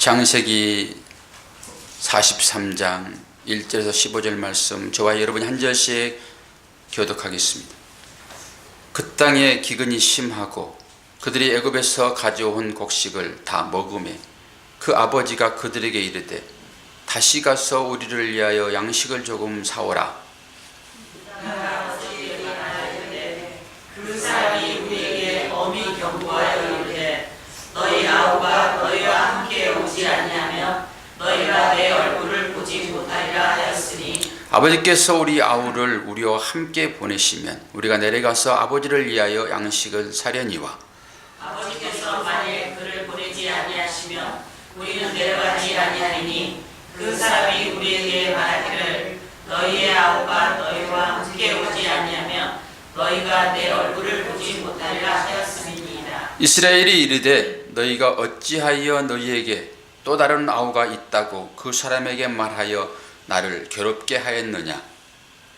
창세기 43장 1절에서 15절 말씀 저와 여러분이 한 절씩 교독하겠습니다. 그 땅에 기근이 심하고 그들이 애굽에서 가져온 곡식을 다 먹으매 그 아버지가 그들에게 이르되 다시 가서 우리를 위하여 양식을 조금 사오라. 그 사람이 우리에게 엄히 경고하여 이르되 너희 아우가 너희와 함께 오지 아니하면 너희가 내 얼굴을 보지 못하리라 하였으니 아버지께서 우리 아우를 우리와 함께 보내시면 우리가 내려가서 아버지를 위하여 양식을 사려니와 아버지께서 만일 그를 보내지 아니하시면 우리는 내려가지 아니하리니 그 사람이 우리에게 말하기를 너희의 아우가 너희와 함께 오지 아니하면 너희가 내 얼굴을 보지 못하리라 하였음이니이다. 이스라엘이 이르되 너희가 어찌하여 너희에게 또 다른 아우가 있다고 그 사람에게 말하여 나를 괴롭게 하였느냐.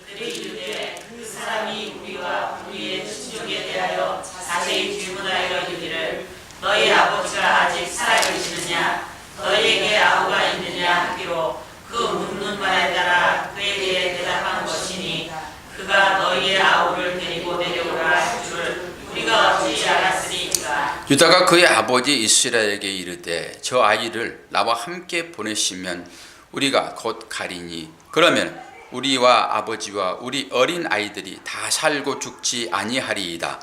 그들이 이르되 그 사람이 우리와 우리의 친족에 대하여 자세히 질문하여 이르기를 너희 아버지가 아직 살아계시느냐 너희에게 아우가 있느냐 하기로 그 묻는 말에 따라 그에 대해 대답한 것이니 그가 너희의 아우를 데리고 내려오라 할 줄을 우리가 어찌 알았으리까. 유다가 그의 아버지 이스라엘에게 이르되 저 아이를 나와 함께 보내시면 우리가 곧 가리니 그러면 우리와 아버지와 우리 어린 아이들이 다 살고 죽지 아니하리이다.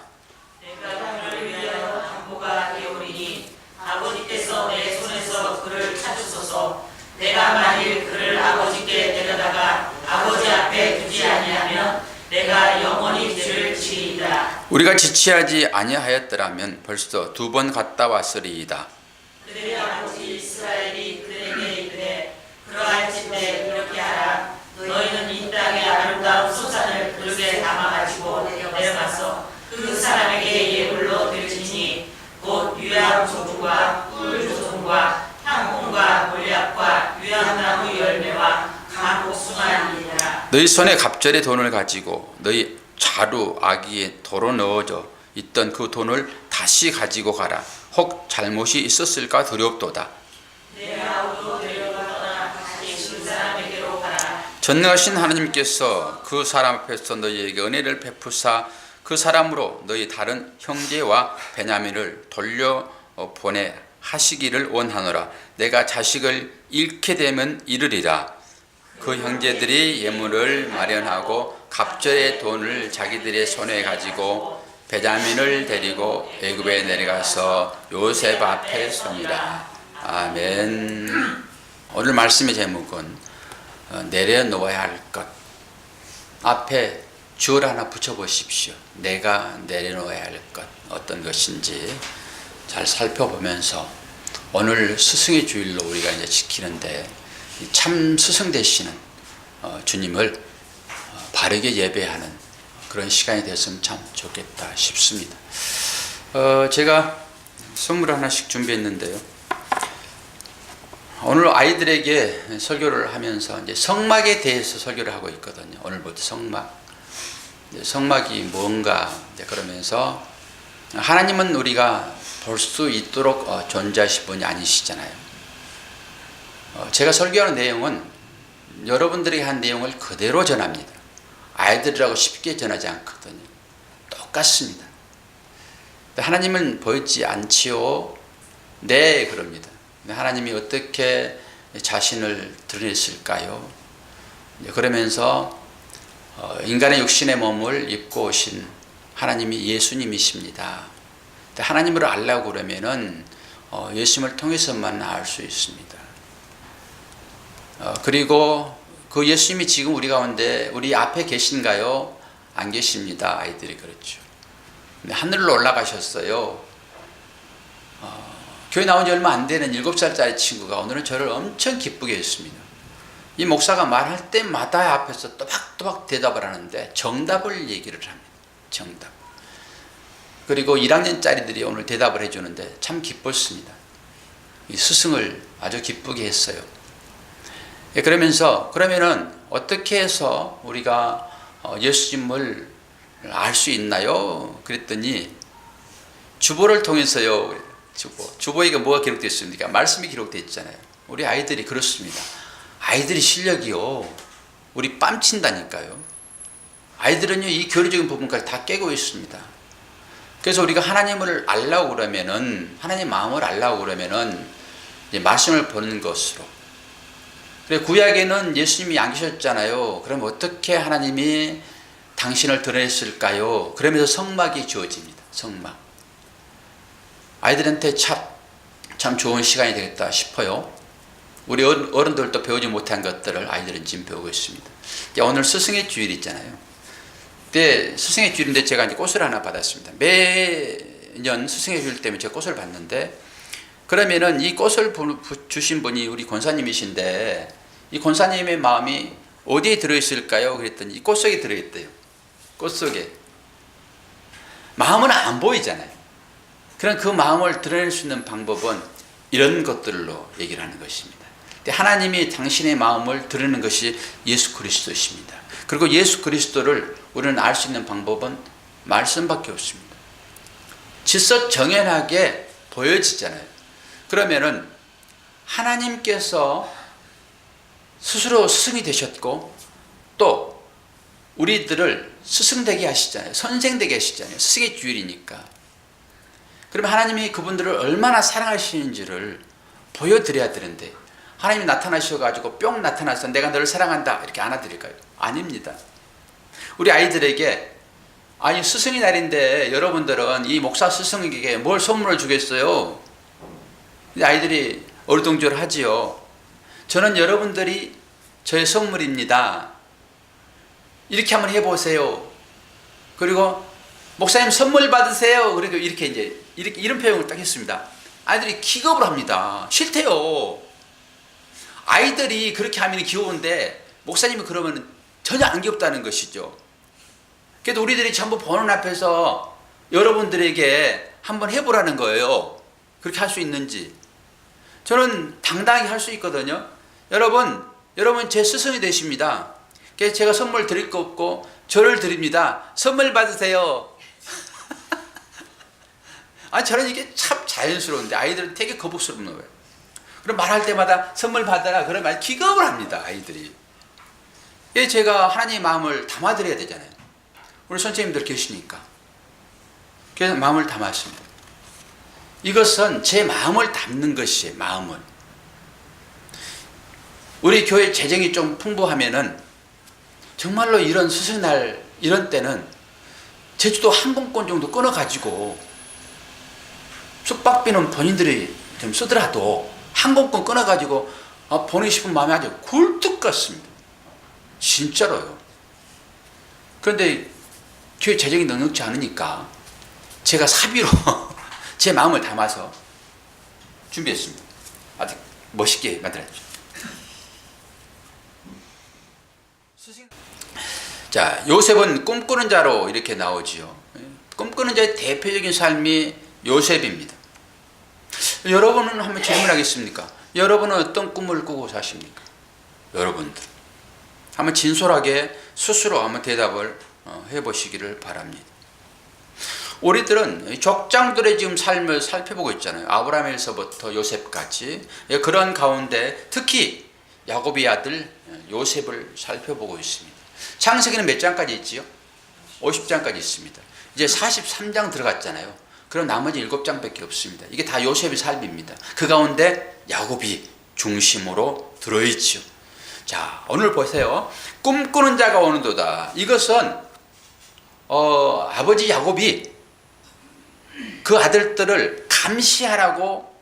내가 그를 위하여 담보가 되오리니 아버지께서 내 손에서 그를 찾으소서. 내가 만일 그를 아버지께 데려다가 아버지 앞에 두지 아니하면 내가 영원히 죄를 지리이다. 우리가 지체하지 아니하였더라면 벌써 2번 갔다 왔으리이다. 그들의 아버지 이스라엘이 그들에게 이르되 그러할진대 이렇게 하라. 너희는 이 땅의 아름다운 소산을 그릇에 담아가지고 내려가서 그 사람에게 예물로 드리니 곧 유향 조종과 꿀 조종과 향품과 몰약과 유향나무 열매와 감복숭아니라. 너희 손에 갑절의 돈을 가지고 너희 자루 아기에 도로 넣어져 있던 그 돈을 다시 가지고 가라. 혹 잘못이 있었을까 두렵도다. 내 아우도 데려가거나 다시 그 사람에게로 가라. 전능하신 하나님께서 그 사람 앞에서 너희에게 은혜를 베푸사 그 사람으로 너희 다른 형제와 베냐민을 돌려보내 하시기를 원하노라. 내가 자식을 잃게 되면 이르리라. 그 형제들이 예물을 마련하고 갑절의 돈을 자기들의 손에 가지고 베냐민을 데리고 애굽에 내려가서 요셉 앞에 서니라. 아멘. 오늘 말씀의 제목은 내려놓아야 할 것. 앞에 주어를 하나 붙여보십시오. 내가 내려놓아야 할 것 어떤 것인지 잘 살펴보면서 오늘 스승의 주일로 우리가 이제 지키는데 참 스승 되시는 주님을 바르게 예배하는 그런 시간이 됐으면 참 좋겠다 싶습니다. 제가 선물을 하나씩 준비했는데요. 오늘 아이들에게 설교를 하면서 이제 성막에 대해서 설교를 하고 있거든요. 오늘부터 성막. 성막이 뭔가 그러면서 하나님은 우리가 볼 수 있도록 존재하신 분이 아니시잖아요. 제가 설교하는 내용은 여러분들이 한 내용을 그대로 전합니다. 아이들이라고 쉽게 전하지 않거든요. 똑같습니다. 하나님은 보이지 않지요? 네, 그럽니다. 하나님이 어떻게 자신을 드러냈을까요? 그러면서 인간의 육신의 몸을 입고 오신 하나님이 예수님이십니다. 하나님을 알려고 그러면은 예수님을 통해서만 알 수 있습니다. 그리고 그 예수님이 지금 우리 가운데 우리 앞에 계신가요? 안 계십니다. 아이들이 그렇죠. 하늘로 올라가셨어요. 교회 나온 지 얼마 안 되는 7살짜리 친구가 오늘은 저를 엄청 기쁘게 했습니다. 이 목사가 말할 때마다 앞에서 또박또박 대답을 하는데 정답을 얘기를 합니다. 정답. 그리고 1학년짜리들이 오늘 대답을 해주는데 참 기뻤습니다. 이 스승을 아주 기쁘게 했어요. 그러면은 어떻게 해서 우리가 예수님을 알 수 있나요? 그랬더니 주보를 통해서요. 주보에게 뭐가 기록되어 있습니까? 말씀이 기록되어 있잖아요. 우리 아이들이 그렇습니다. 아이들이 실력이요, 우리 뺨친다니까요. 아이들은요, 이 교리적인 부분까지 다 깨고 있습니다. 그래서 우리가 하나님을 알라고 그러면은, 하나님 마음을 알라고 그러면은 이제 말씀을 보는 것으로. 그래, 구약에는 예수님이 안 계셨잖아요. 그럼 어떻게 하나님이 당신을 드러냈을까요? 그러면서 성막이 주어집니다. 성막. 아이들한테 참 좋은 시간이 되겠다 싶어요. 우리 어른들도 배우지 못한 것들을 아이들은 지금 배우고 있습니다. 오늘 스승의 주일 있잖아요. 그때 스승의 주일인데 제가 이제 꽃을 하나 받았습니다. 매년 스승의 주일 때문에 제가 꽃을 받는데, 그러면은 이 꽃을 주신 분이 우리 권사님이신데, 이 권사님의 마음이 어디에 들어있을까요? 그랬더니 이 꽃 속에 들어있대요. 꽃 속에. 마음은 안 보이잖아요. 그럼 그 마음을 드러낼 수 있는 방법은 이런 것들로 얘기를 하는 것입니다. 하나님이 당신의 마음을 드러내는 것이 예수 그리스도이십니다. 그리고 예수 그리스도를 우리는 알 수 있는 방법은 말씀밖에 없습니다. 지석정연하게 보여지잖아요. 그러면은 하나님께서 스스로 스승이 되셨고, 또 우리들을 스승되게 하시잖아요. 선생되게 하시잖아요. 스승의 주일이니까. 그러면 하나님이 그분들을 얼마나 사랑하시는지를 보여드려야 되는데, 하나님이 나타나셔가지고 뿅 나타나서 내가 너를 사랑한다 이렇게 안아드릴까요? 아닙니다. 우리 아이들에게, 아니 스승의 날인데 여러분들은 이 목사 스승에게 뭘 선물을 주겠어요? 아이들이 어리둥절 하지요. 저는 여러분들이 저의 선물입니다. 이렇게 한번 해보세요. 그리고 목사님 선물 받으세요. 그리고 이렇게 이제 이런 표현을 딱 했습니다. 아이들이 기겁을 합니다. 싫대요. 아이들이 그렇게 하면 귀여운데 목사님이 그러면 전혀 안 귀엽다는 것이죠. 그래도 우리들이 전부 보는 앞에서 여러분들에게 한번 해보라는 거예요. 그렇게 할 수 있는지. 저는 당당히 할 수 있거든요. 여러분 제 스승이 되십니다. 그래서 제가 선물 드릴 거 없고 저를 드립니다. 선물 받으세요. 저는 이게 참 자연스러운데 아이들은 되게 거북스러운 거예요. 그럼 말할 때마다 선물 받아라 그러면 기겁을 합니다. 아이들이. 제가 하나님의 마음을 담아드려야 되잖아요. 우리 선생님들 계시니까. 그래서 마음을 담았습니다. 이것은 제 마음을 담는 것이에요. 마음을. 우리 교회 재정이 좀 풍부하면은 정말로 이런 스승날 이런 때는 제주도 항공권 정도 끊어가지고, 숙박비는 본인들이 좀 쓰더라도 항공권 끊어가지고 보내고 싶은 마음이 아주 굴뚝 같습니다. 진짜로요. 그런데 교회 재정이 넉넉지 않으니까 제가 사비로 제 마음을 담아서 준비했습니다. 아주 멋있게 만들었죠. 자, 요셉은 꿈꾸는 자로 이렇게 나오지요. 꿈꾸는 자의 대표적인 삶이 요셉입니다. 여러분은 한번 질문하겠습니까? 여러분은 어떤 꿈을 꾸고 사십니까? 여러분들 한번 진솔하게 스스로 한번 대답을 해보시기를 바랍니다. 우리들은 족장들의 지금 삶을 살펴보고 있잖아요. 아브라함에서부터 요셉까지. 그런 가운데 특히 야곱의 아들 요셉을 살펴보고 있습니다. 창세기는 몇 장까지 있지요? 50장까지 있습니다. 이제 43장 들어갔잖아요. 그럼 나머지 7장밖에 없습니다. 이게 다 요셉의 삶입니다. 그 가운데 야곱이 중심으로 들어있죠. 자, 오늘 보세요. 꿈꾸는 자가 오는도다. 이것은 아버지 야곱이 그 아들들을 감시하라고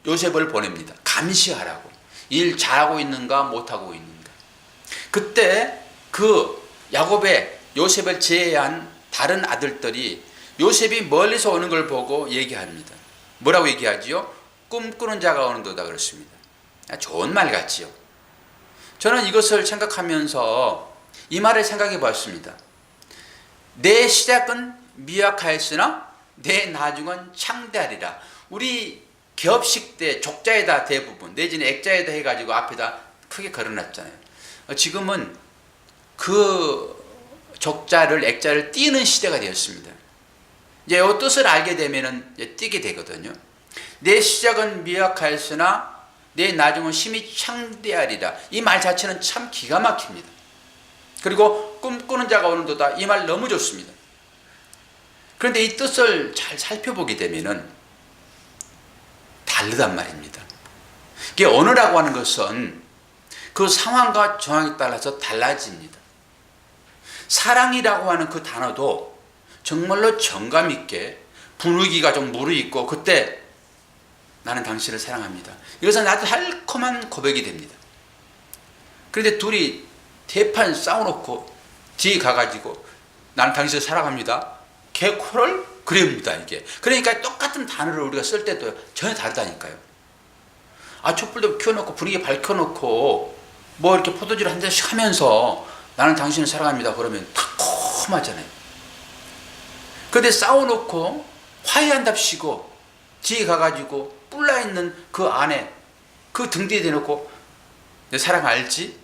요셉을 보냅니다. 감시하라고. 일 잘하고 있는가 못하고 있는가. 그때 그 야곱의 요셉을 제외한 다른 아들들이 요셉이 멀리서 오는 걸 보고 얘기합니다. 뭐라고 얘기하지요? 꿈꾸는 자가 오는도다 그렇습니다. 좋은 말 같지요. 저는 이것을 생각하면서 이 말을 생각해 봤습니다. 내 시작은 미약하였으나 내 나중은 창대하리라. 우리 개업식 때 족자에다 대부분 내지는 액자에다 해가지고 앞에다 크게 걸어놨잖아요. 지금은 그 족자를 액자를 띄는 시대가 되었습니다. 이제 이 뜻을 알게 되면은 띄게 되거든요. 내 시작은 미약하였으나 내 나중은 심히 창대하리라. 이 말 자체는 참 기가 막힙니다. 그리고 꿈꾸는 자가 오는도다. 이 말 너무 좋습니다. 그런데 이 뜻을 잘 살펴보게 되면은 다르단 말입니다. 이게 언어라고 하는 것은 그 상황과 정황에 따라서 달라집니다. 사랑이라고 하는 그 단어도 정말로 정감 있게 분위기가 좀 무르익고 그때 나는 당신을 사랑합니다. 이것은 아주 달콤한 고백이 됩니다. 그런데 둘이 대판 싸워놓고 뒤에 가가지고 나는 당신을 사랑합니다. 개코를 그립니다. 이게 그러니까 똑같은 단어를 우리가 쓸 때도 전혀 다르다니까요. 촛불도 켜놓고 분위기 밝혀놓고 뭐 이렇게 포도주를 한 잔씩 하면서 나는 당신을 사랑합니다 그러면 달콤하잖아요. 그런데 싸워놓고 화해한답시고 뒤에 가가지고 뿔나있는 그 안에 그 등 뒤에 대놓고 내 사랑 알지?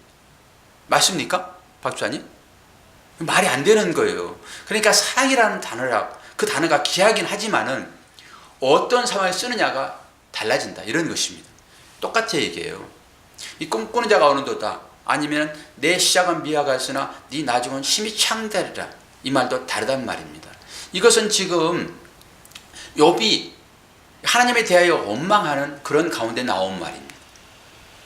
맞습니까? 박주환님? 말이 안 되는 거예요. 그러니까 사랑이라는 그 단어가 귀하긴 하지만은 어떤 상황에 쓰느냐가 달라진다 이런 것입니다. 똑같아 얘기해요. 이 꿈꾸는 자가 오는도다. 아니면 내 시작은 미약하였으나 네 나중은 심히 창대하리라. 이 말도 다르단 말입니다. 이것은 지금 욥이 하나님에 대하여 원망하는 그런 가운데 나온 말입니다.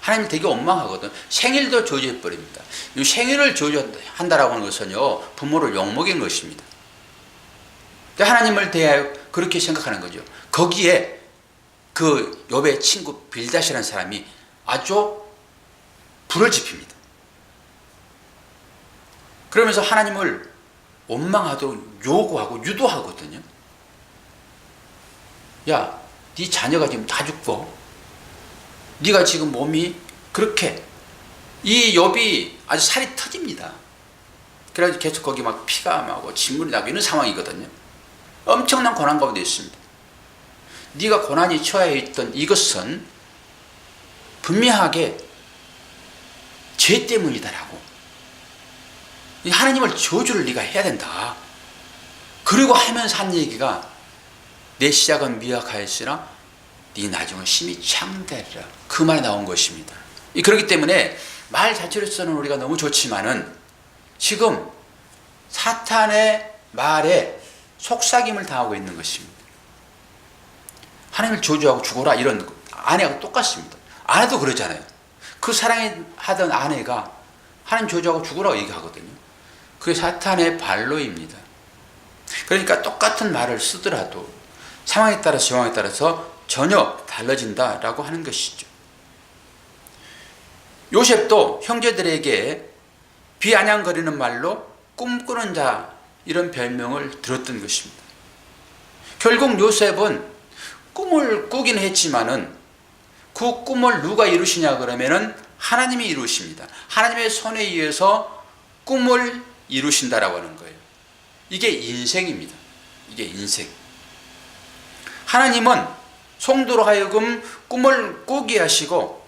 하나님이 되게 원망하거든. 생일도 저주해버립니다. 이 생일을 저주한다라고 하는 것은요, 부모를 욕먹인 것입니다. 하나님을 대하여 그렇게 생각하는 거죠. 거기에 그 욥의 친구 빌닷이라는 사람이 아주 불을 지핍니다. 그러면서 하나님을 원망하도록 요구하고 유도하거든요. 야, 네 자녀가 지금 다 죽고 네가 지금 몸이 그렇게 이 욥이 아주 살이 터집니다. 그래서 계속 거기 막 피가 나고 진물이 나고 이런 상황이거든요. 엄청난 고난 가운데 있습니다. 네가 고난이 처해 있던 이것은 분명하게 죄 때문이다라고. 하나님을 저주를 네가 해야 된다. 그리고 하면서 한 얘기가 내 시작은 미약하였으나 네 나중은 심히 창대하리라. 그 말이 나온 것입니다. 그렇기 때문에 말 자체로서는 우리가 너무 좋지만은 지금 사탄의 말에 속삭임을 당하고 있는 것입니다. 하나님을 저주하고 죽어라 이런 아내하고 똑같습니다. 아내도 그러잖아요. 그 사랑하던 아내가 하나님 저주하고 죽으라고 얘기하거든요. 그게 사탄의 반로입니다. 그러니까 똑같은 말을 쓰더라도 상황에 따라서 정황에 따라서 전혀 달라진다라고 하는 것이죠. 요셉도 형제들에게 비아냥거리는 말로 꿈꾸는 자 이런 별명을 들었던 것입니다. 결국 요셉은 꿈을 꾸긴 했지만은 그 꿈을 누가 이루시냐 그러면은 하나님이 이루십니다. 하나님의 손에 의해서 꿈을 이루신다라고 하는 거예요. 이게 인생입니다. 이게 인생. 하나님은 성도로 하여금 꿈을 꾸게 하시고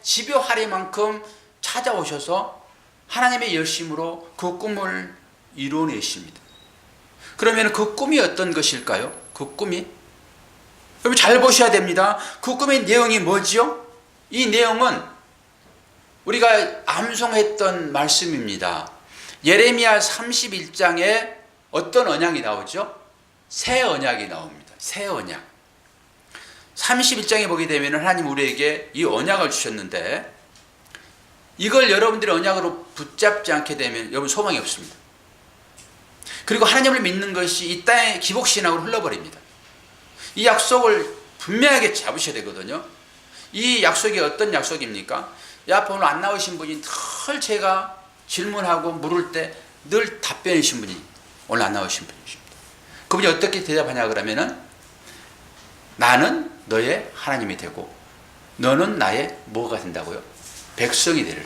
집요하리만큼 찾아오셔서 하나님의 열심으로 그 꿈을 이루어내십니다. 그러면 그 꿈이 어떤 것일까요? 그 꿈이 여러분 잘 보셔야 됩니다. 그 꿈의 내용이 뭐지요? 이 내용은 우리가 암송했던 말씀입니다. 예레미야 31장에 어떤 언약이 나오죠? 새 언약이 나옵니다. 새 언약. 31장에 보게 되면 하나님 우리에게 이 언약을 주셨는데 이걸 여러분들이 언약으로 붙잡지 않게 되면 여러분 소망이 없습니다. 그리고 하나님을 믿는 것이 이 땅의 기복신앙으로 흘러버립니다. 이 약속을 분명하게 잡으셔야 되거든요. 이 약속이 어떤 약속입니까? 앞에 오늘 안 나오신 분이 늘 제가 질문하고 물을 때 늘 답변해 주신 분이 오늘 안 나오신 분이십니다. 그분이 어떻게 대답하냐 그러면은 나는 너의 하나님이 되고 너는 나의 뭐가 된다고요? 백성이 되리라.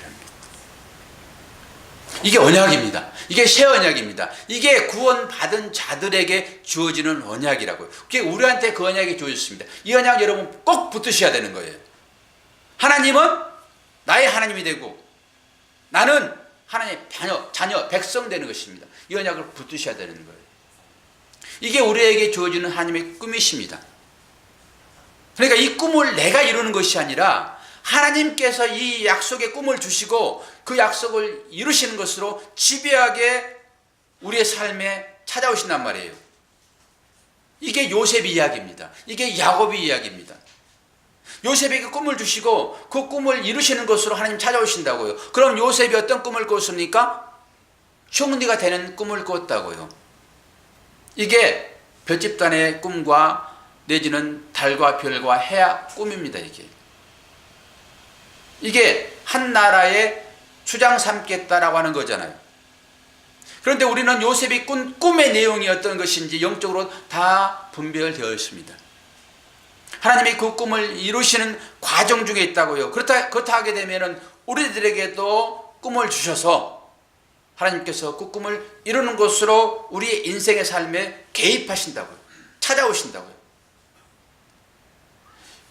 이게 언약입니다. 이게 새 언약입니다. 이게 구원받은 자들에게 주어지는 언약이라고요. 그게 우리한테 그 언약이 주어졌습니다. 이 언약 여러분 꼭 붙으셔야 되는 거예요. 하나님은 나의 하나님이 되고 나는 하나님의 자녀, 백성 되는 것입니다. 이 언약을 붙으셔야 되는 거예요. 이게 우리에게 주어지는 하나님의 꿈이십니다. 그러니까 이 꿈을 내가 이루는 것이 아니라 하나님께서 이 약속의 꿈을 주시고 그 약속을 이루시는 것으로 집요하게 우리의 삶에 찾아오신단 말이에요. 이게 요셉 이야기입니다. 이게 야곱의 이야기입니다. 요셉에게 꿈을 주시고 그 꿈을 이루시는 것으로 하나님 찾아오신다고요. 그럼 요셉이 어떤 꿈을 꿨습니까?兄弟가 되는 꿈을 꿨다고요. 이게 별집단의 꿈과 내지는 달과 별과 해야 꿈입니다. 이게 한 나라의 주장 삼겠다라고 하는 거잖아요. 그런데 우리는 요셉이 꾼 꿈의 내용이 어떤 것인지 영적으로 다 분별되어 있습니다. 하나님이 그 꿈을 이루시는 과정 중에 있다고요. 그렇다 하게 되면 우리들에게도 꿈을 주셔서 하나님께서 그 꿈을 이루는 것으로 우리의 인생의 삶에 개입하신다고요. 찾아오신다고요.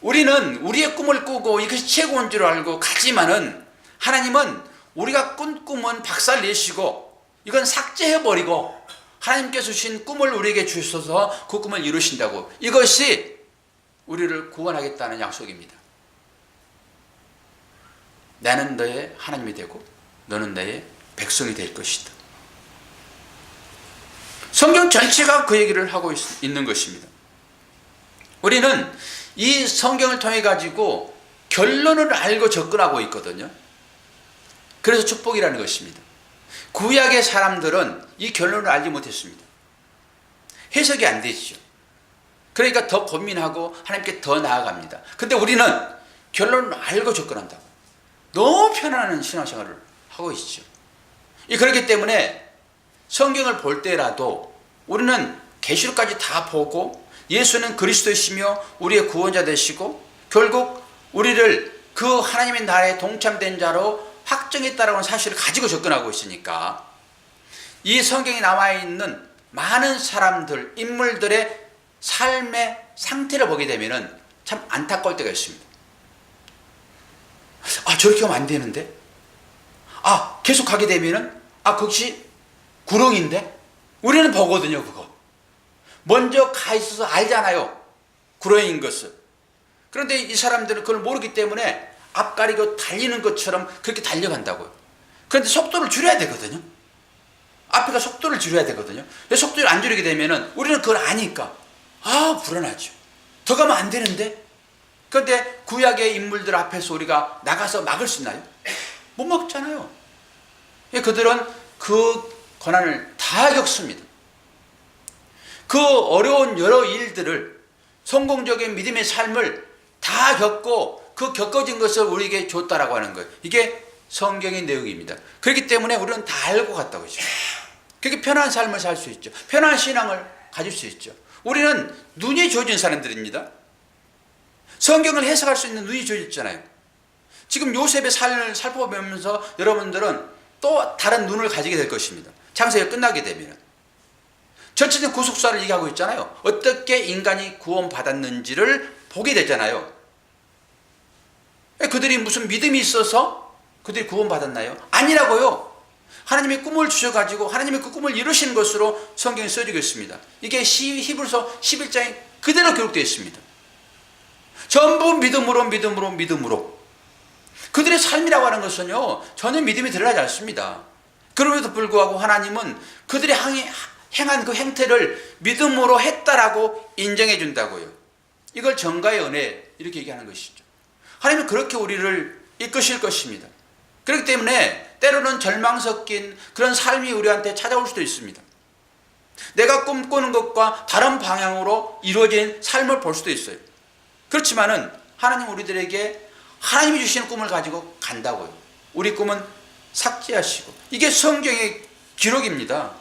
우리는 우리의 꿈을 꾸고 이것이 최고인 줄 알고 가지만은 하나님은 우리가 꾼 꿈은 박살내시고 이건 삭제해버리고 하나님께서 주신 꿈을 우리에게 주셔서 그 꿈을 이루신다고. 이것이 우리를 구원하겠다는 약속입니다. 나는 너의 하나님이 되고 너는 나의 백성이 될 것이다. 성경 전체가 그 얘기를 하고 있는 것입니다. 우리는 이 성경을 통해 가지고 결론을 알고 접근하고 있거든요. 그래서 축복이라는 것입니다. 구약의 사람들은 이 결론을 알지 못했습니다. 해석이 안 되죠. 그러니까 더 고민하고 하나님께 더 나아갑니다. 근데 우리는 결론을 알고 접근한다고. 너무 편안한 신앙생활을 하고 있죠. 그렇기 때문에 성경을 볼 때라도 우리는 계시록까지 다 보고 예수는 그리스도이시며 우리의 구원자 되시고 결국 우리를 그 하나님의 나라에 동참된 자로 확정했다라는 사실을 가지고 접근하고 있으니까 이 성경에 남아있는 많은 사람들, 인물들의 삶의 상태를 보게 되면 참 안타까울 때가 있습니다. 저렇게 하면 안 되는데? 계속 가게 되면 그것이 구렁인데? 우리는 보거든요, 그거. 먼저 가 있어서 알잖아요. 구렁인 것을. 그런데 이 사람들은 그걸 모르기 때문에 앞 가리고 달리는 것처럼 그렇게 달려간다고요. 그런데 속도를 줄여야 되거든요. 앞에가 속도를 줄여야 되거든요. 속도를 안 줄이게 되면 우리는 그걸 아니까 불안하죠. 더 가면 안 되는데? 그런데 구약의 인물들 앞에서 우리가 나가서 막을 수 있나요? 못 막잖아요. 그들은 그 고난을 다 겪습니다. 그 어려운 여러 일들을 성공적인 믿음의 삶을 다 겪고 그 겪어진 것을 우리에게 줬다라고 하는 거예요. 이게 성경의 내용입니다. 그렇기 때문에 우리는 다 알고 갔다고 하죠. 그렇게 편안한 삶을 살 수 있죠. 편안한 신앙을 가질 수 있죠. 우리는 눈이 주어진 사람들입니다. 성경을 해석할 수 있는 눈이 주어졌잖아요. 지금 요셉의 삶을 살펴보면서 여러분들은 또 다른 눈을 가지게 될 것입니다. 창세기가 끝나게 되면. 전체적인 구속사를 얘기하고 있잖아요. 어떻게 인간이 구원받았는지를 보게 되잖아요. 그들이 무슨 믿음이 있어서 그들이 구원받았나요? 아니라고요. 하나님의 꿈을 주셔가지고 하나님의 그 꿈을 이루신 것으로 성경이 써지고 있습니다. 이게 히브리서 11장에 그대로 기록되어 있습니다. 전부 믿음으로 그들의 삶이라고 하는 것은요 전혀 믿음이 드러나지 않습니다. 그럼에도 불구하고 하나님은 그들이 행한 그 행태를 믿음으로 했다라고 인정해 준다고요. 이걸 정가의 은혜 이렇게 얘기하는 것이죠. 하나님은 그렇게 우리를 이끄실 것입니다. 그렇기 때문에 때로는 절망 섞인 그런 삶이 우리한테 찾아올 수도 있습니다. 내가 꿈꾸는 것과 다른 방향으로 이루어진 삶을 볼 수도 있어요. 그렇지만은 하나님 우리들에게 하나님이 주시는 꿈을 가지고 간다고요. 우리 꿈은 삭제하시고. 이게 성경의 기록입니다.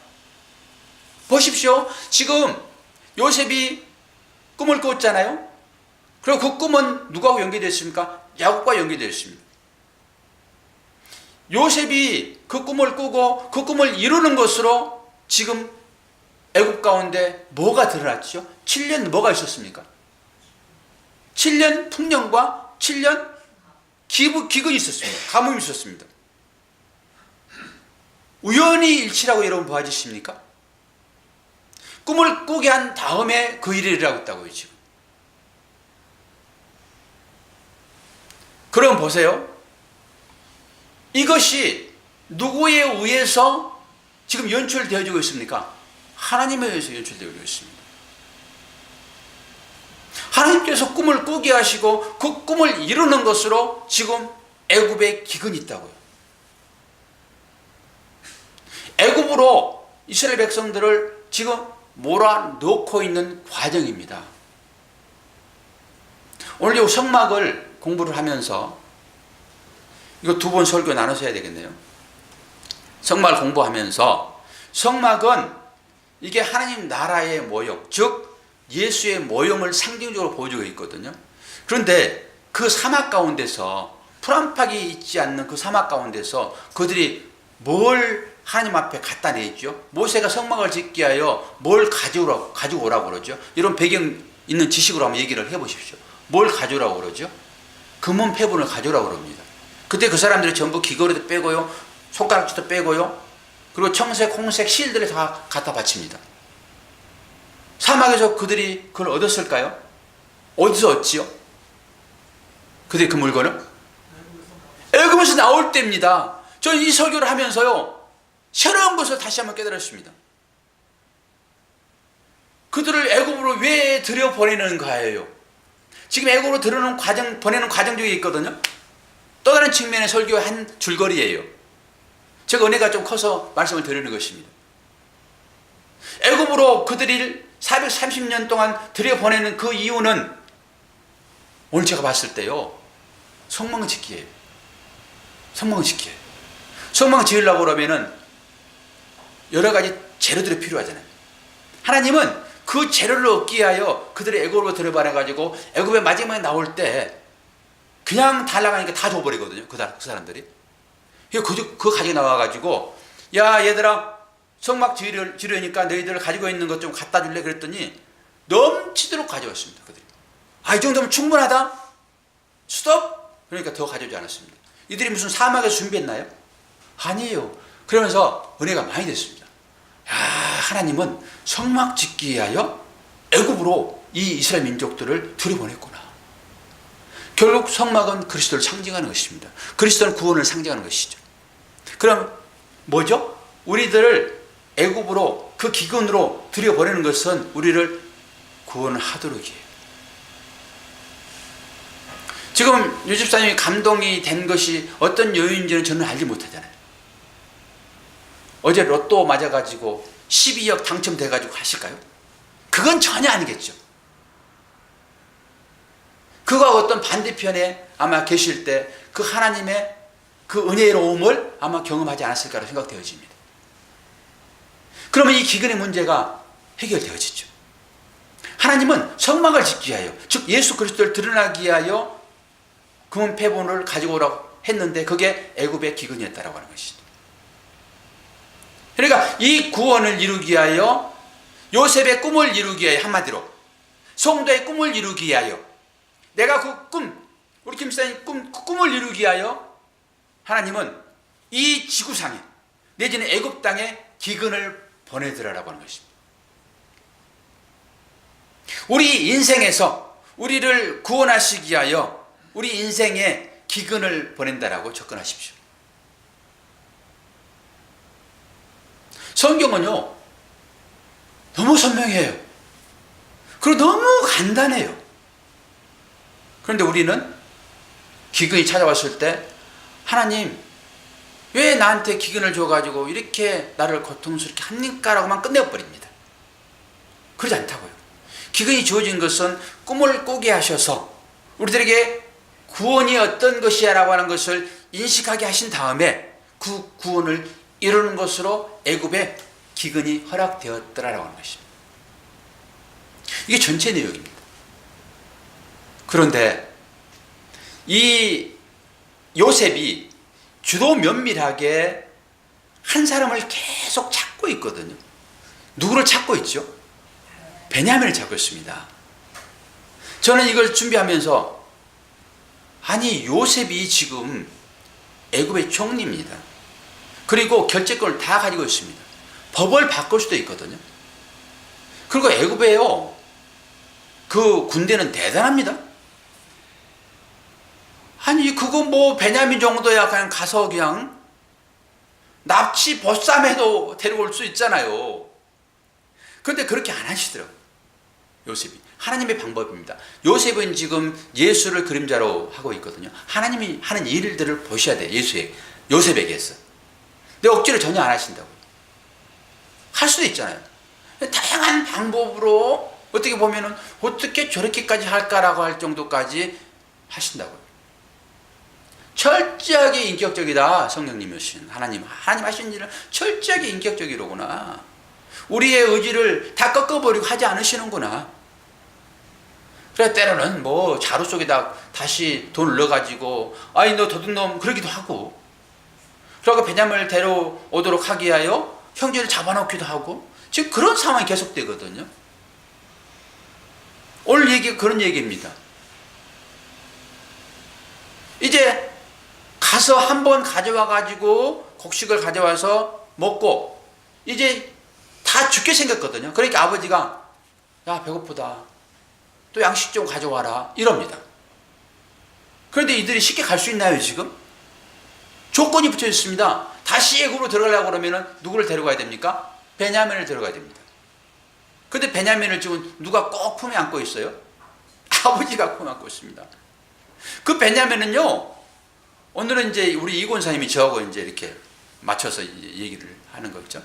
보십시오. 지금 요셉이 꿈을 꿨잖아요. 그리고 그 꿈은 누구하고 연계되었습니까? 야곱과 연계되었습니다. 요셉이 그 꿈을 꾸고 그 꿈을 이루는 것으로 지금 애굽 가운데 뭐가 드러났죠? 7년 뭐가 있었습니까? 7년 풍년과 7년 기근이 있었습니다. 가뭄이 있었습니다. 우연히 일치라고 여러분 봐주십니까? 꿈을 꾸게 한 다음에 그 일을 일하고 있다고요, 지금. 그럼 보세요. 이것이 누구에 의해서 지금 연출되어지고 있습니까? 하나님에 의해서 연출되어지고 있습니다. 하나님께서 꿈을 꾸게 하시고 그 꿈을 이루는 것으로 지금 애굽에 기근이 있다고요. 애굽으로 이스라엘 백성들을 지금 몰아넣고 있는 과정입니다. 오늘 이 성막을 공부를 하면서 이거 두 번 설교 나눠서 해야 되겠네요. 성막을 공부하면서 성막은 이게 하나님 나라의 모형, 즉 예수의 모형을 상징적으로 보여주고 있거든요. 그런데 그 사막 가운데서 풀 한 파기 있지 않는 그 사막 가운데서 그들이 뭘 하나님 앞에 갖다 내죠? 모세가 성막을 짓게 하여 뭘 가지고 오라고 그러죠? 이런 배경 있는 지식으로 한번 얘기를 해보십시오. 뭘 가져오라고 그러죠? 금은 패분을 가져오라고 그럽니다. 그때 그 사람들이 전부 귀걸이도 빼고요, 손가락지도 빼고요, 그리고 청색, 홍색 실들을 다 갖다 바칩니다. 사막에서 그들이 그걸 얻었을까요? 어디서 얻지요? 그들이 그 물건을? 애굽에서 나올 때입니다. 저는 이 설교를 하면서요, 새로운 것을 다시 한번 깨달았습니다. 그들을 애굽으로 왜 들여보내는가예요. 지금 애굽으로 보내는 과정 중에 있거든요. 또 다른 측면의 설교의 한 줄거리예요. 제가 은혜가 좀 커서 말씀을 드리는 것입니다. 애굽으로 그들이 430년 동안 들여보내는 그 이유는 오늘 제가 봤을 때요, 성막을 짓기예요. 성막을 짓기예요. 성막을 지으려고 그러면은 여러 가지 재료들이 필요하잖아요. 하나님은 그 재료를 얻기 위하여 그들을 애굽으로 들여보내가지고 애굽의 마지막에 나올 때 그냥 달라가니까 다 줘버리거든요. 그 사람들이. 그거 가지고 나와가지고, 야 얘들아, 성막 지으려니까 너희들 가지고 있는 것 좀 갖다 줄래? 그랬더니 넘치도록 가져왔습니다. 그들이. 이 정도면 충분하다? 스톱! 그러니까 더 가져오지 않았습니다. 이들이 무슨 사막에서 준비했나요? 아니에요. 그러면서 은혜가 많이 됐습니다. 하나님은 성막 짓기 위하여 애굽으로 이 이스라엘 민족들을 들여보냈구나. 결국 성막은 그리스도를 상징하는 것입니다. 그리스도는 구원을 상징하는 것이죠. 그럼 뭐죠? 우리들을 애굽으로 그 기근으로 들여보내는 것은 우리를 구원하도록이에요. 지금 유 집사님이 감동이 된 것이 어떤 요인인지는 저는 알지 못하잖아요. 어제 로또 맞아가지고 12억 당첨돼가지고 하실까요? 그건 전혀 아니겠죠. 그와 어떤 반대편에 아마 계실 때 그 하나님의 그 은혜로움을 아마 경험하지 않았을까로 생각되어집니다. 그러면 이 기근의 문제가 해결되어지죠. 하나님은 성막을 짓기 위하여, 즉 예수 그리스도를 드러나기 위하여 금은 패분을 가지고 오라고 했는데 그게 애굽의 기근이었다라고 하는 것이죠. 그러니까 이 구원을 이루기 위하여, 요셉의 꿈을 이루기 위하여, 한마디로 성도의 꿈을 이루기 위하여, 내가 그 꿈, 우리 김사님 꿈을 이루기 위하여 하나님은 이 지구상에, 내지는 애굽 땅에 기근을 보내더라라고 하는 것입니다. 우리 인생에서 우리를 구원하시기 위하여 우리 인생에 기근을 보낸다라고 접근하십시오. 성경은요, 너무 선명해요. 그리고 너무 간단해요. 그런데 우리는 기근이 찾아왔을 때, 하나님 왜 나한테 기근을 줘가지고 이렇게 나를 고통스럽게 합니까라고만 끝내버립니다. 그러지 않다고요. 기근이 주어진 것은 꿈을 꾸게 하셔서 우리들에게 구원이 어떤 것이야 라고 하는 것을 인식하게 하신 다음에 그 구원을 이루는 것으로 애굽에 기근이 허락되었더라라고 하는 것입니다. 이게 전체 내용입니다. 그런데 이 요셉이 주도 면밀하게 한 사람을 계속 찾고 있거든요. 누구를 찾고 있죠? 베냐민을 찾고 있습니다. 저는 이걸 준비하면서, 아니 요셉이 지금 애굽의 총리입니다. 그리고 결재권을 다 가지고 있습니다. 법을 바꿀 수도 있거든요. 그리고 애굽에요, 그 군대는 대단합니다. 아니 그거 뭐 베냐민 정도야 그냥 가서 그냥 납치 보쌈해도 데리고 올 수 있잖아요. 그런데 그렇게 안 하시더라고요, 요셉이. 하나님의 방법입니다. 요셉은 지금 예수를 그림자로 하고 있거든요. 하나님이 하는 일들을 보셔야 돼요, 요셉에게서. 근데 억지로 전혀 안 하신다고요. 할 수도 있잖아요. 다양한 방법으로 어떻게 보면은 어떻게 저렇게까지 할까라고 할 정도까지 하신다고요. 철저하게 인격적이다, 성령님이신 하나님 하신 일은 철저하게 인격적이로구나. 우리의 의지를 다 꺾어버리고 하지 않으시는구나. 그래 때로는 뭐 자루 속에다 다시 돈을 넣어가지고 아이 너 도둑놈 그러기도 하고, 그러고 베냐민을 데려오도록 하기 위하여 형제를 잡아놓기도 하고, 지금 그런 상황이 계속되거든요. 오늘 얘기가 그런 얘기입니다. 이제 가서 한번 가져와가지고 곡식을 가져와서 먹고 이제 다 죽게 생겼거든요. 그러니까 아버지가 야 배고프다, 또 양식 좀 가져와라 이럽니다. 그런데 이들이 쉽게 갈 수 있나요? 지금 조건이 붙여 있습니다. 다시 애굽으로 들어가려고 그러면 누구를 데려가야 됩니까? 베냐민을 데려가야 됩니다. 근데 베냐민을 지금 누가 꼭 품에 안고 있어요? 아버지가 품에 안고 있습니다. 그 베냐민은요, 오늘은 이제 우리 이 권사님이 저하고 이제 이렇게 맞춰서 얘기를 하는 거죠.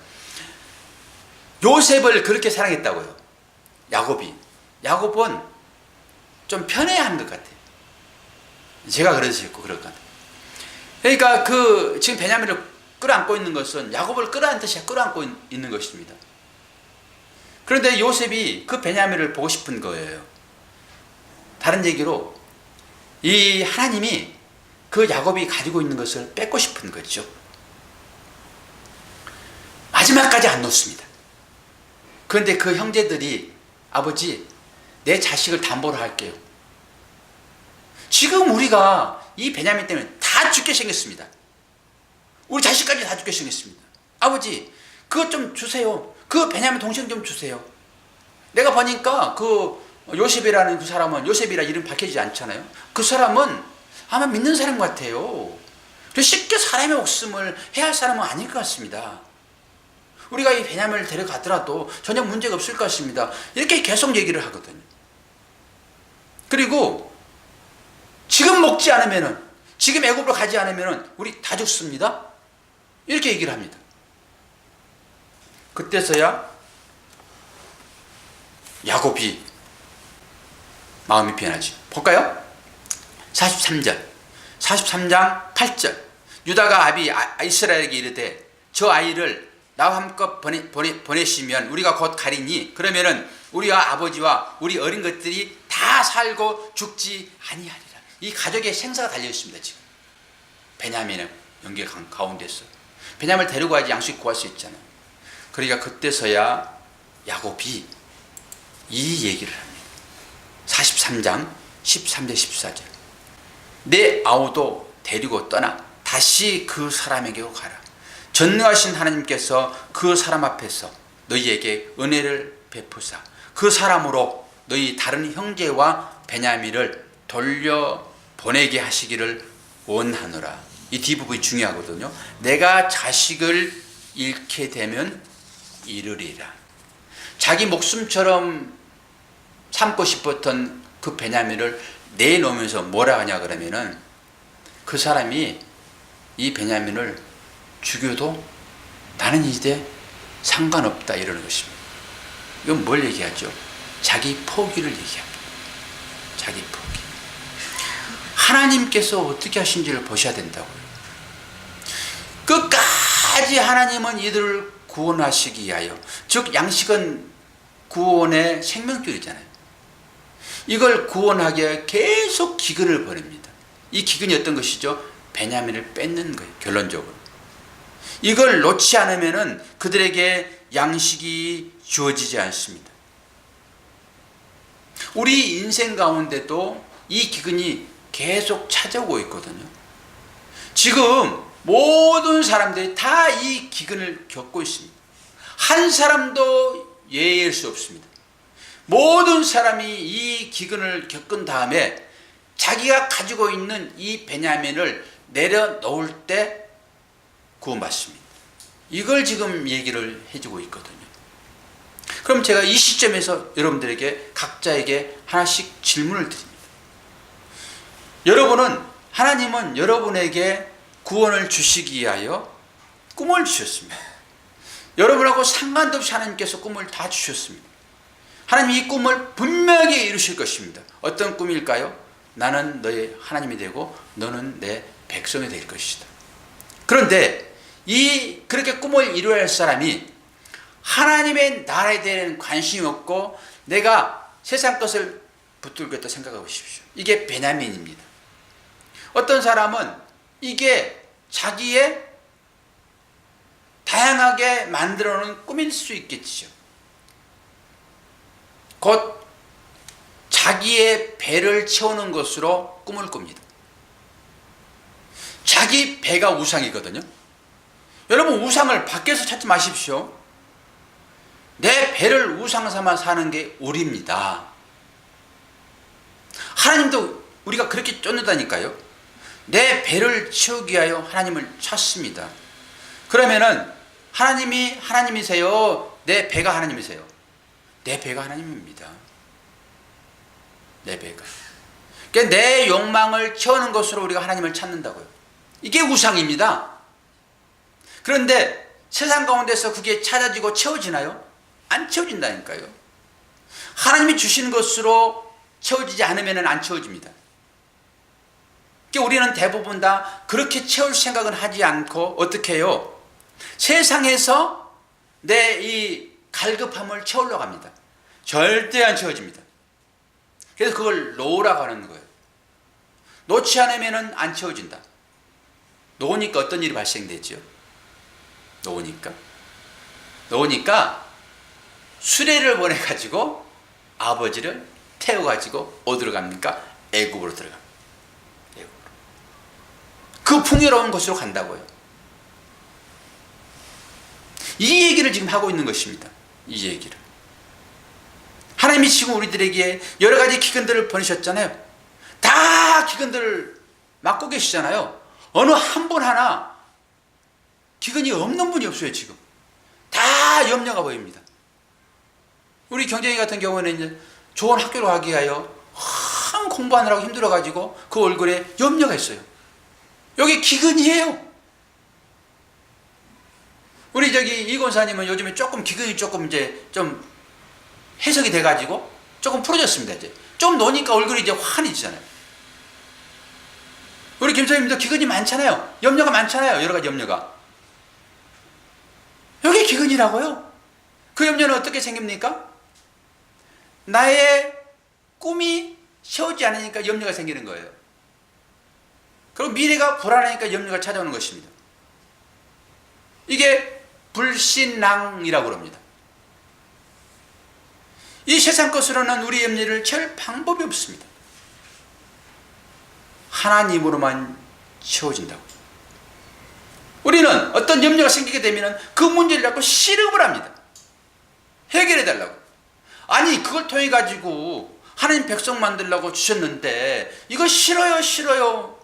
요셉을 그렇게 사랑했다고요, 야곱이. 야곱은 좀 편애한 것 같아요. 제가 그러셨고 그럴 것 같아요. 그러니까 그 지금 베냐민을 끌어안고 있는 것은 야곱을 끌어안듯이 끌어안고 있는 것입니다. 그런데 요셉이 그 베냐민을 보고 싶은 거예요. 다른 얘기로 이 하나님이 그 야곱이 가지고 있는 것을 뺏고 싶은 거죠. 마지막까지 안 놓습니다. 그런데 그 형제들이 아버지 내 자식을 담보로 할게요. 지금 우리가 이 베냐민 때문에 다 죽게 생겼습니다. 우리 자식까지 다 죽게 생겼습니다. 아버지 그것 좀 주세요. 그 베냐민 동생 좀 주세요. 내가 보니까 그 요셉이라는 그 사람은, 요셉이라 이름 밝혀지지 않잖아요. 그 사람은 아마 믿는 사람 같아요. 쉽게 사람의 목숨을 해할 사람은 아닐 것 같습니다. 우리가 이 베냐민을 데려가더라도 전혀 문제가 없을 것 같습니다. 이렇게 계속 얘기를 하거든요. 그리고 지금 먹지 않으면은, 지금 애굽으로 가지 않으면은 우리 다 죽습니다. 이렇게 얘기를 합니다. 그때서야 야곱이 마음이 변하지. 볼까요? 43절, 43장 8절. 유다가 아비 이스라엘에게 이르되 저 아이를 나와 함께 보내시면 우리가 곧 가리니 그러면은 우리와 아버지와 우리 어린 것들이 다 살고 죽지 아니하리라. 이 가족의 생사가 달려 있습니다. 지금 베냐민의 연계 가운데서 베냐민을 데리고 가야지 양식 구할 수 있잖아요. 그러니까 그때서야 야곱이 이 얘기를 합니다. 43장 13절 14절. 내 아우도 데리고 떠나 다시 그 사람에게로 가라. 전능하신 하나님께서 그 사람 앞에서 너희에게 은혜를 베푸사 그 사람으로 너희 다른 형제와 베냐민을 돌려보내게 하시기를 원하노라. 이 뒷부분이 중요하거든요. 내가 자식을 잃게 되면 이르리라. 자기 목숨처럼 삼고 싶었던 그 베냐민을 내놓으면서 뭐라 하냐 그러면은 그 사람이 이 베냐민을 죽여도 나는 이제 상관없다 이러는 것입니다. 이건 뭘 얘기하죠? 자기 포기를 얘기합니다. 자기 포기. 하나님께서 어떻게 하신지를 보셔야 된다고요. 끝까지 하나님은 이들을 구원하시기 위하여, 즉 양식은 구원의 생명줄이잖아요. 이걸 구원하기 위해 계속 기근을 보냅니다. 이 기근이 어떤 것이죠? 베냐민을 뺏는 거예요. 결론적으로 이걸 놓지 않으면 그들에게 양식이 주어지지 않습니다. 우리 인생 가운데도 이 기근이 계속 찾아오고 있거든요. 지금 모든 사람들이 다 이 기근을 겪고 있습니다. 한 사람도 예외일 수 없습니다. 모든 사람이 이 기근을 겪은 다음에 자기가 가지고 있는 이 베냐민을 내려놓을 때 구원받습니다. 이걸 지금 얘기를 해주고 있거든요. 그럼 제가 이 시점에서 여러분들에게 각자에게 하나씩 질문을 드립니다. 하나님은 여러분에게 구원을 주시기 위하여 꿈을 주셨습니다. 여러분하고 상관도 없이 하나님께서 꿈을 다 주셨습니다. 하나님이 이 꿈을 분명히 이루실 것입니다. 어떤 꿈일까요? 나는 너의 하나님이 되고 너는 내 백성이 될 것이다. 그런데 그렇게 꿈을 이루어야 할 사람이 하나님의 나라에 대한 관심이 없고 내가 세상 것을 붙들겠다 생각해 보십시오. 이게 베냐민입니다. 어떤 사람은 이게 자기의 다양하게 만들어 놓은 꿈일 수 있겠지요. 곧 자기의 배를 채우는 것으로 꿈을 꿉니다. 자기 배가 우상이거든요. 여러분, 우상을 밖에서 찾지 마십시오. 내 배를 우상 삼아 사는 게 우리입니다. 하나님도 우리가 그렇게 쫓는다니까요. 내 배를 채우기 위하여 하나님을 찾습니다. 그러면은 하나님이 하나님이세요? 내 배가 하나님이세요? 내 배가 하나님입니다. 내 배가. 그러니까 내 욕망을 채우는 것으로 우리가 하나님을 찾는다고요. 이게 우상입니다. 그런데 세상 가운데서 그게 찾아지고 채워지나요? 안 채워진다니까요. 하나님이 주시는 것으로 채워지지 않으면 안 채워집니다. 그러니까 우리는 대부분 다 그렇게 채울 생각은 하지 않고 어떻게 해요? 세상에서 내 이 갈급함을 채우려고 합니다. 절대 안 채워집니다. 그래서 그걸 놓으라고 하는 거예요. 놓지 않으면 안 채워진다. 놓으니까 어떤 일이 발생되죠? 놓으니까 수레를 보내가지고 아버지를 태워가지고 어디로 갑니까? 애굽으로 들어갑니다. 애굽으로. 그 풍요로운 곳으로 간다고요. 이 얘기를 지금 하고 있는 것입니다. 이 얘기를. 하나님이 지금 우리들에게 여러 가지 기근들을 보내셨잖아요. 다 기근들을 맡고 계시잖아요. 어느 한 분 하나 기근이 없는 분이 없어요. 지금 다 염려가 보입니다. 우리 경쟁이 같은 경우는 이제 좋은 학교로 가기 위하여 공부하느라고 힘들어가지고 그 얼굴에 염려가 있어요. 여기 기근이에요. 우리 이 권사님은 요즘에 조금 기근이 조금 이제 좀 해석이 돼가지고 조금 풀어졌습니다. 이제 좀 노니까 얼굴이 이제 환해지잖아요. 우리 김사님도 기근이 많잖아요. 염려가 많잖아요. 여러 가지 염려가. 여기 기근이라고요. 그 염려는 어떻게 생깁니까? 나의 꿈이 세우지 않으니까 염려가 생기는 거예요. 그리고 미래가 불안하니까 염려가 찾아오는 것입니다. 이게 불신랑이라고 합니다. 이 세상 것으로는 우리 염려를 채울 방법이 없습니다. 하나님으로만 채워진다고. 우리는 어떤 염려가 생기게 되면 그 문제를 갖고 씨름을 합니다. 해결해 달라고. 아니, 그걸 통해 가지고 하나님 백성 만들려고 주셨는데 이거 싫어요.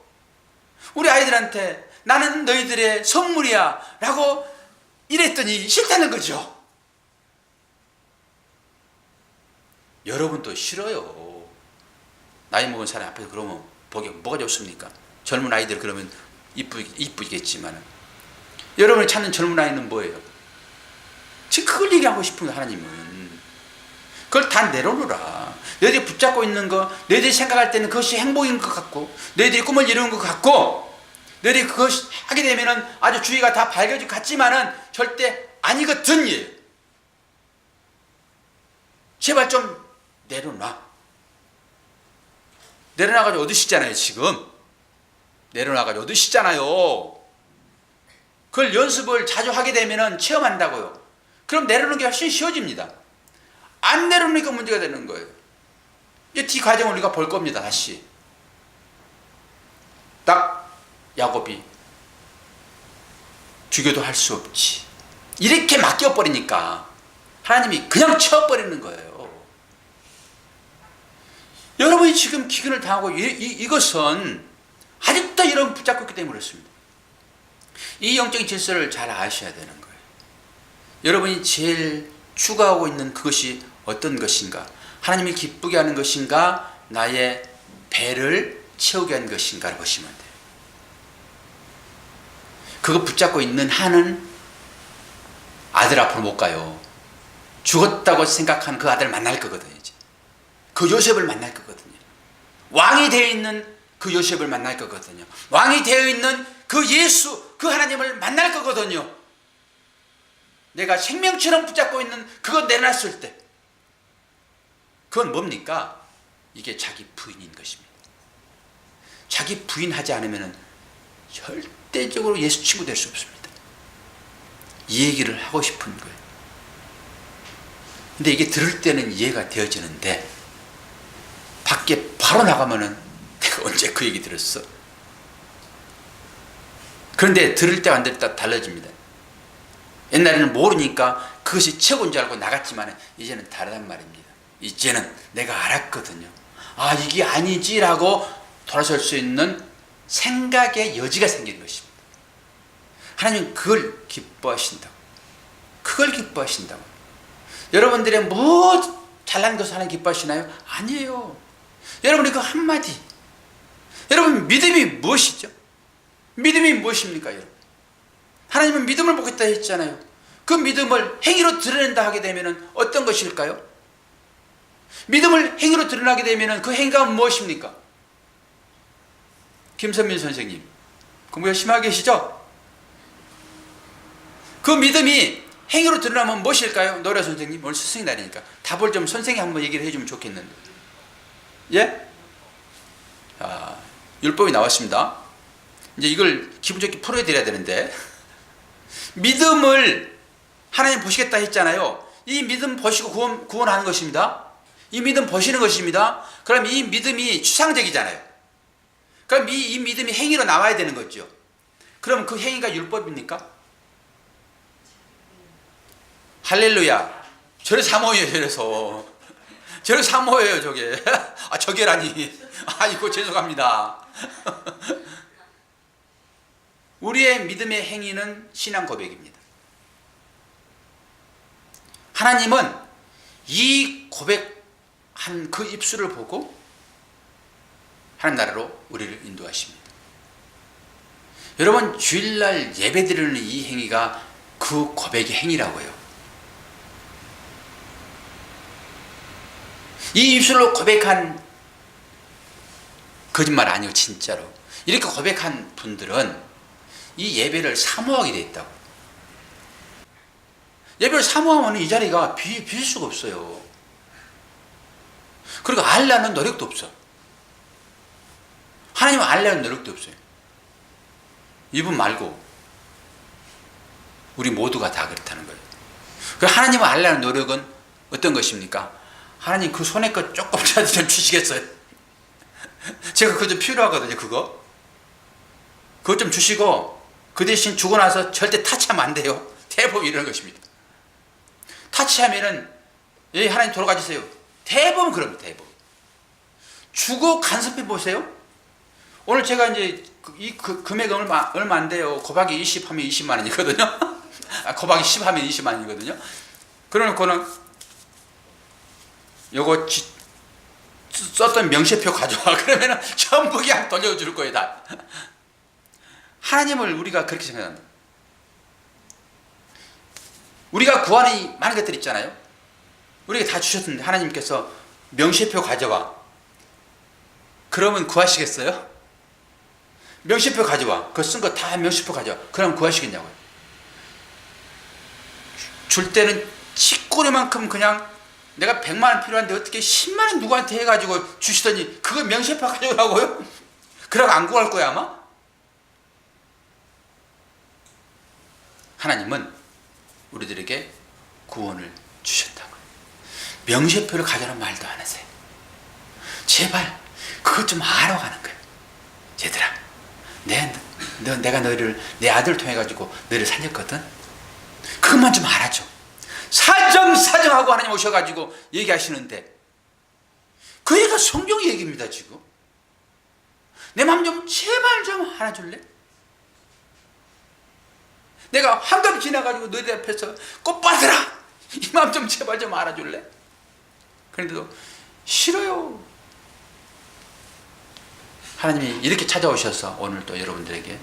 우리 아이들한테 나는 너희들의 선물이야 라고 이랬더니 싫다는 거죠. 여러분도 싫어요. 나이 먹은 사람 앞에서 그러면 보기 뭐가 좋습니까? 젊은 아이들 그러면 이쁘겠지만 여러분이 찾는 젊은 아이는 뭐예요? 지금 그걸 얘기하고 싶은 거예요. 하나님은 그걸 다 내려놓으라. 너희들이 붙잡고 있는 거, 너희들이 생각할 때는 그것이 행복인 것 같고 너희들이 꿈을 이루는 것 같고 너희들이 그것이 하게 되면 아주 주위가 다 밝아질 것 같지만은 절대 아니거든. 제발 좀 내려놔. 내려놔가지고 얻으시잖아요. 지금 내려놔가지고 얻으시잖아요. 그걸 연습을 자주 하게 되면 체험한다고요. 그럼 내려놓는 게 훨씬 쉬워집니다. 안 내려놓으니까 문제가 되는 거예요. 이 뒤 과정을 우리가 볼 겁니다. 다시 딱 야곱이 죽여도 할 수 없지 이렇게 맡겨버리니까 하나님이 그냥 쳐버리는 거예요. 여러분이 지금 기근을 당하고 이것은 아직도 이런 붙잡고 있기 때문에 그렇습니다. 이 영적인 질서를 잘 아셔야 되는 거예요. 여러분이 제일 추구하고 있는 그것이 어떤 것인가? 하나님을 기쁘게 하는 것인가? 나의 배를 채우게 하는 것인가를 보시면 돼요. 그거 붙잡고 있는 한은 아들 앞으로 못 가요. 죽었다고 생각하는 그 아들을 만날 거거든요. 이제. 그 요셉을 만날 거거든요. 왕이 되어 있는 그 요셉을 만날 거거든요. 왕이 되어 있는 그 예수, 그 하나님을 만날 거거든요. 내가 생명처럼 붙잡고 있는 그거 내려놨을 때 그건 뭡니까? 이게 자기 부인인 것입니다. 자기 부인하지 않으면 절대적으로 예수 친구 될 수 없습니다. 이 얘기를 하고 싶은 거예요. 근데 이게 들을 때는 이해가 되어지는데 밖에 바로 나가면은 내가 언제 그 얘기 들었어? 그런데 들을 때와 안 들을 때 달라집니다. 옛날에는 모르니까 그것이 최고인 줄 알고 나갔지만 이제는 다르단 말입니다. 이제는 내가 알았거든요. 아, 이게 아니지라고 돌아설 수 있는 생각의 여지가 생기는 것입니다. 하나님은 그걸 기뻐하신다고. 그걸 기뻐하신다고. 여러분들의 뭐 잘난 것을 하나님 기뻐하시나요? 아니에요. 여러분의 그 한마디. 여러분 믿음이 무엇이죠? 믿음이 무엇입니까, 여러분? 하나님은 믿음을 보겠다 했잖아요. 그 믿음을 행위로 드러낸다 하게 되면 어떤 것일까요? 믿음을 행위로 드러나게 되면 그 행위가 무엇입니까? 김선민 선생님, 공부 열심히 하고 계시죠? 그 믿음이 행위로 드러나면 무엇일까요? 노래 선생님, 오늘 스승의 날이니까 답을 좀 선생님이 한번 얘기를 해주면 좋겠는데. 예? 아, 율법이 나왔습니다. 이제 이걸 기분 좋게 풀어드려야 되는데, 믿음을 하나님 보시겠다 했잖아요. 이 믿음 보시고 구원하는 것입니다. 이 믿음 보시는 것입니다. 그럼 이 믿음이 추상적이잖아요. 그럼 이 믿음이 행위로 나와야 되는 거죠. 그럼 그 행위가 율법입니까? 할렐루야. 저래 사모예요, 저래서. 저래 사모예요, 저게. 아, 저게라니. 아이고, 죄송합니다. 우리의 믿음의 행위는 신앙 고백입니다. 하나님은 이 고백한 그 입술을 보고 하나님 나라로 우리를 인도하십니다. 여러분, 주일날 예배드리는 이 행위가 그 고백의 행위라고요. 이 입술로 고백한, 거짓말 아니고 진짜로 이렇게 고백한 분들은 이 예배를 사모하게 돼 있다고. 예배를 사모하면 이 자리가 비일 수가 없어요. 그리고 알려는 노력도 없어. 하나님은 알려는 노력도 없어요. 이분 말고 우리 모두가 다 그렇다는 거예요. 그 하나님을 알려는 노력은 어떤 것입니까? 하나님 그 손에 거 조금이라도 좀 주시겠어요? 제가 그거 좀 필요하거든요. 그거 좀 주시고, 그 대신 주고 나서 절대 타치하면 안 돼요. 대부분 이런 것입니다. 타치하면은 예, 하나님 돌아가주세요. 대부분 그럽니다. 대부분 주고 간섭해 보세요. 오늘 제가 이제 이 금액은 얼마 안 돼요. 곱하기 20 하면 20만 원이거든요. 곱하기 10 하면 20만 원이거든요. 그러놓고는 요거 썼던 명세표 가져와. 그러면은 전부 그냥 돌려줄 거예요, 다. 하나님을 우리가 그렇게 생각한다. 우리가 구하는 이 많은 것들 있잖아요. 우리가 다 주셨는데 하나님께서 명세표 가져와. 그러면 구하시겠어요? 명세표 가져와. 그거 쓴 거 다 명세표 가져와. 그럼 구하시겠냐고요? 줄 때는 치꾸리만큼 그냥 내가 100만 원 필요한데 어떻게 10만 원 누구한테 해가지고 주시더니 그거 명세표 가져오라고요? 그러고 안 구할 거야 아마? 하나님은 우리들에게 구원을 주셨다고요. 명세표를 가져오란 말도 안 하세요. 제발 그것 좀 알아 가는 거예요. 얘들아, 내가 너희를 내 아들을 통해 가지고 너희를 살렸거든. 그것만 좀 알아줘. 사정하고 하나님 오셔가지고 얘기하시는데 그 얘기가 성경 얘기입니다. 지금 내 마음 좀 제발 좀 알아줄래? 내가 한갑 지나가지고 너희들 앞에서 꽃 받으라, 이 마음 좀 제발 좀 알아줄래? 그런데도 싫어요. 하나님이 이렇게 찾아오셔서 오늘 또 여러분들에게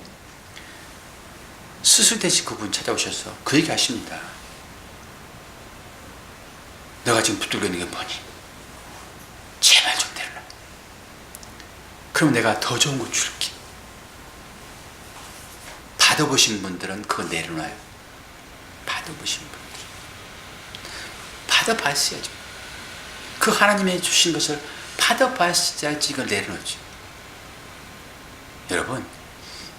스승 되신 그분 찾아오셔서 그 얘기 하십니다. 너가 지금 붙들고 있는 게 뭐니? 제발 좀 내려라. 그럼 내가 더 좋은 거 줄게. 받아보신 분들은 그거 내려놔요. 받아보신 분들. 받아봤어야죠. 그 하나님이 주신 것을 받아봤어야지 이걸 내려놓죠. 여러분,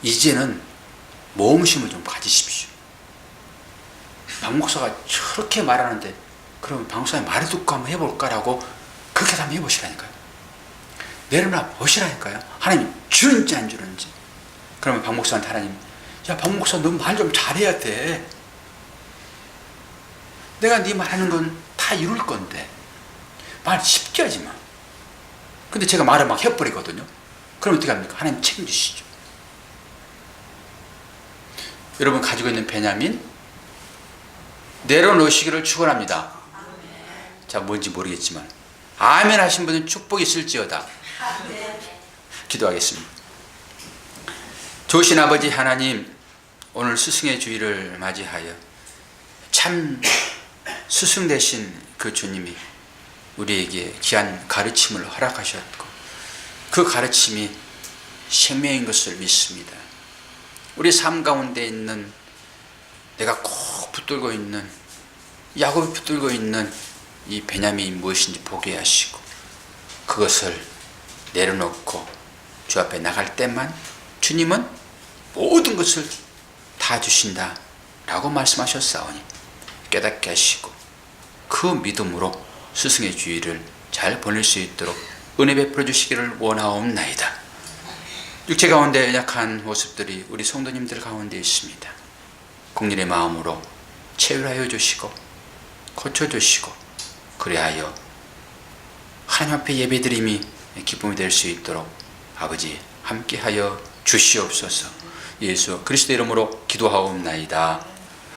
이제는 모험심을 좀 가지십시오. 박 목사가 저렇게 말하는데 그러면 박 목사님 말을 듣고 한번 해볼까라고 그렇게 한번 해보시라니까요. 내려놔 보시라니까요. 하나님 주는지 안 주는지. 그러면 박 목사한테 하나님, 야, 박 목사 너 말 좀 잘해야 돼. 내가 네 말하는 건 다 이룰 건데 말 쉽게 하지 마. 근데 제가 말을 막 해버리거든요. 그럼 어떻게 합니까? 하나님 책임지시죠. 여러분 가지고 있는 베냐민 내려놓으시기를 축원합니다. 자, 뭔지 모르겠지만 아멘 하신 분은 축복이 있을지어다. 기도하겠습니다. 좋으신 아버지 하나님, 오늘 스승의 주일을 맞이하여 참 스승 되신 그 주님이 우리에게 귀한 가르침을 허락하셨고 그 가르침이 생명인 것을 믿습니다. 우리 삶 가운데 있는 내가 꼭 붙들고 있는, 야곱이 붙들고 있는 이 베냐민이 무엇인지 보게 하시고 그것을 내려놓고 주 앞에 나갈 때만 주님은 모든 것을 다 주신다 라고 말씀하셨사오니 깨닫게 하시고 그 믿음으로 스승의 주의를 잘 보낼 수 있도록 은혜 베풀어 주시기를 원하옵나이다. 육체 가운데 연약한 모습들이 우리 성도님들 가운데 있습니다. 공일의 마음으로 체휼하여 주시고 고쳐주시고 그리하여 하나님 앞에 예배드림이 기쁨이 될 수 있도록 아버지 함께하여 주시옵소서. 예수 그리스도 이름으로 기도하옵나이다.